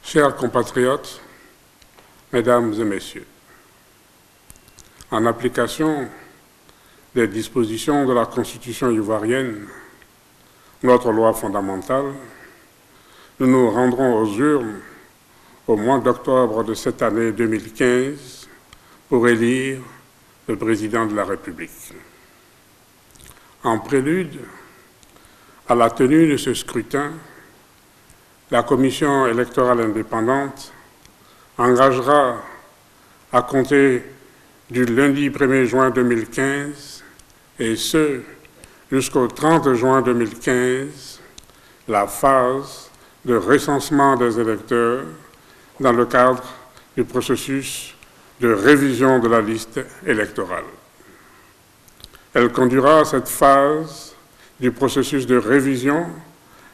Chers compatriotes, Mesdames et Messieurs, en application des dispositions de la Constitution ivoirienne, notre loi fondamentale, nous nous rendrons aux urnes au mois d'octobre de cette année 2015 pour élire le président de la République. En prélude à la tenue de ce scrutin, la Commission électorale indépendante engagera à compter du lundi 1er juin 2015 et ce jusqu'au 30 juin 2015 la phase de recensement des électeurs dans le cadre du processus de révision de la liste électorale. Elle conduira à cette phase du processus de révision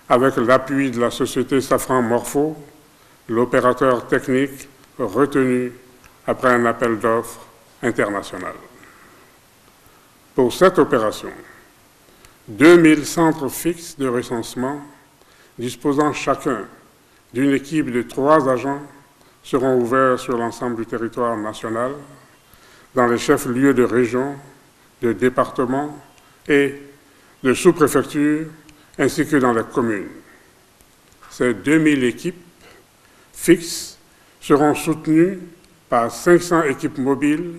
avec l'appui de la société Safran Morpho, l'opérateur technique retenu après un appel d'offres international. Pour cette opération, 2000 centres fixes de recensement disposant chacun d'une équipe de 3 agents seront ouverts sur l'ensemble du territoire national, dans les chefs-lieux de région, de département et de sous-préfecture, ainsi que dans les communes. Ces 2000 équipes fixes seront soutenues par 500 équipes mobiles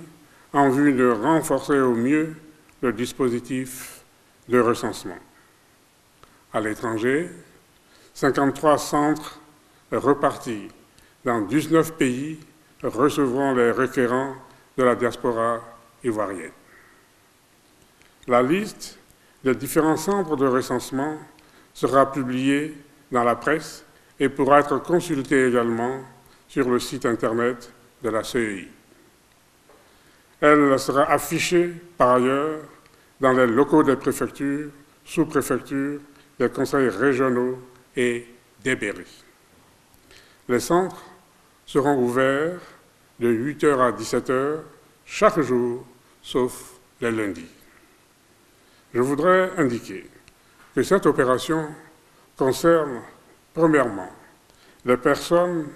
en vue de renforcer au mieux le dispositif de recensement. À l'étranger, 53 centres repartis dans 19 pays recevront les requérants de la diaspora ivoirienne. La liste des différents centres de recensement sera publiée dans la presse et pourra être consultée également sur le site Internet de la CEI. Elle sera affichée par ailleurs dans les locaux des préfectures, sous-préfectures, des conseils régionaux et des mairies. Les centres seront ouverts de 8h à 17h chaque jour, sauf les lundis. Je voudrais indiquer que cette opération concerne, premièrement, les personnes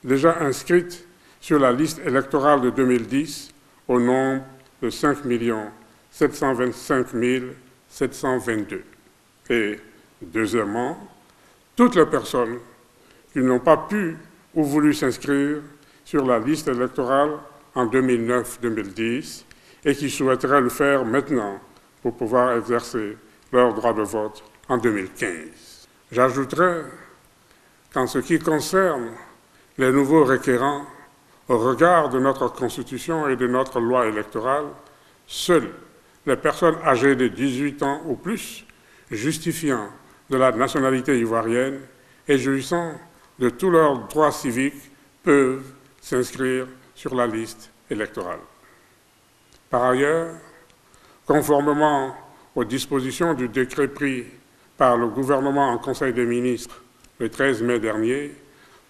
déjà inscrites sur la liste électorale de 2010 au nombre de 5 725 722. Et, deuxièmement, toutes les personnes qui n'ont pas pu ou voulu s'inscrire sur la liste électorale en 2009-2010 et qui souhaiteraient le faire maintenant pour pouvoir exercer leur droit de vote en 2015. J'ajouterai qu'en ce qui concerne les nouveaux requérants, au regard de notre Constitution et de notre loi électorale, seules les personnes âgées de 18 ans ou plus, justifiant de la nationalité ivoirienne et jouissant de tous leurs droits civiques, peuvent s'inscrire sur la liste électorale. Par ailleurs, conformément aux dispositions du décret pris par le gouvernement en Conseil des ministres le 13 mai dernier,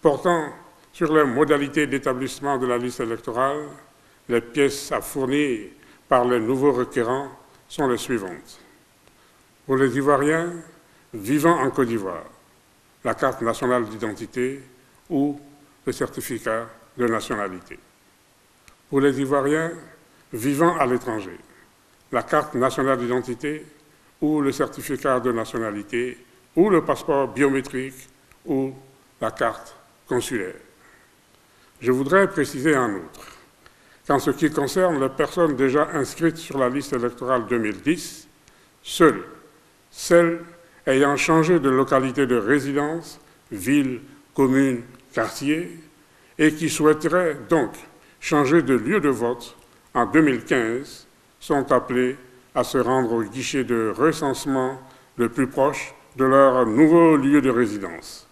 portant sur les modalités d'établissement de la liste électorale, les pièces à fournir par les nouveaux requérants sont les suivantes. Pour les Ivoiriens vivant en Côte d'Ivoire, la carte nationale d'identité ou le certificat de nationalité. Pour les Ivoiriens vivant à l'étranger, la carte nationale d'identité ou le certificat de nationalité ou le passeport biométrique ou la carte consulaire. Je voudrais préciser en outre qu'en ce qui concerne les personnes déjà inscrites sur la liste électorale 2010, seules celles ayant changé de localité de résidence, ville, commune, quartier, et qui souhaiteraient donc changer de lieu de vote en 2015, sont appelés à se rendre au guichet de recensement le plus proche de leur nouveau lieu de résidence.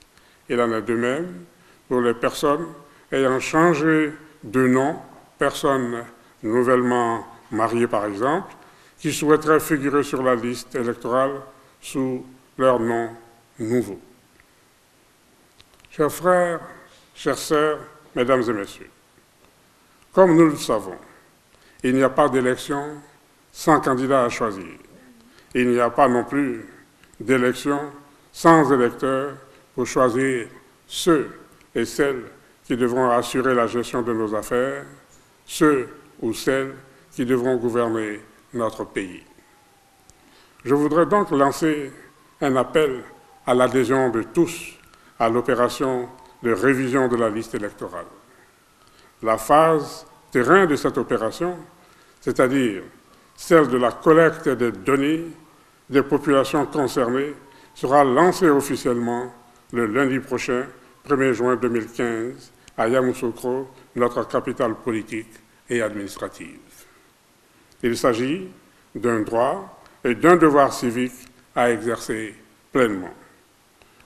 Il en est de même pour les personnes ayant changé de nom, personnes nouvellement mariées par exemple, qui souhaiteraient figurer sur la liste électorale sous leur nom nouveau. Chers frères, chères sœurs, mesdames et messieurs, comme nous le savons, il n'y a pas d'élection sans candidat à choisir. Il n'y a pas non plus d'élection sans électeurs pour choisir ceux et celles qui devront assurer la gestion de nos affaires, ceux ou celles qui devront gouverner notre pays. Je voudrais donc lancer un appel à l'adhésion de tous à l'opération de révision de la liste électorale. La phase terrain de cette opération, c'est-à-dire celle de la collecte des données des populations concernées, sera lancée officiellement le lundi prochain, 1er juin 2015, à Yamoussoukro, notre capitale politique et administrative. Il s'agit d'un droit et d'un devoir civique à exercer pleinement.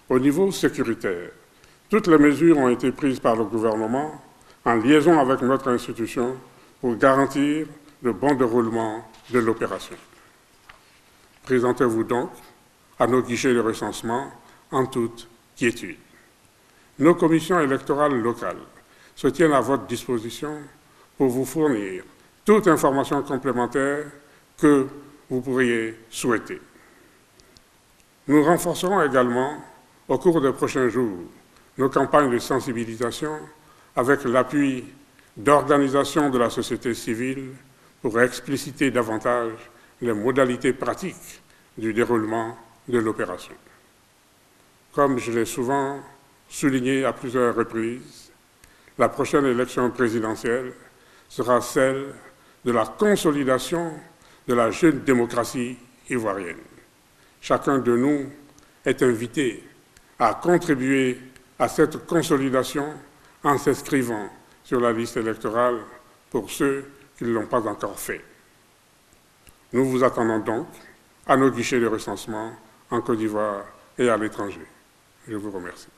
Au niveau sécuritaire, toutes les mesures ont été prises par le gouvernement en liaison avec notre institution pour garantir le bon déroulement de l'opération. Présentez-vous donc à nos guichets de recensement en toute quiétude. Nos commissions électorales locales se tiennent à votre disposition pour vous fournir toute information complémentaire que vous pourriez souhaiter. Nous renforcerons également, au cours des prochains jours, nos campagnes de sensibilisation avec l'appui d'organisations de la société civile pour expliciter davantage les modalités pratiques du déroulement de l'opération. Comme je l'ai souvent souligné à plusieurs reprises, la prochaine élection présidentielle sera celle de la consolidation de la jeune démocratie ivoirienne. Chacun de nous est invité à contribuer à cette consolidation en s'inscrivant sur la liste électorale pour ceux qui ne l'ont pas encore fait. Nous vous attendons donc à nos guichets de recensement en Côte d'Ivoire et à l'étranger. Je vous remercie.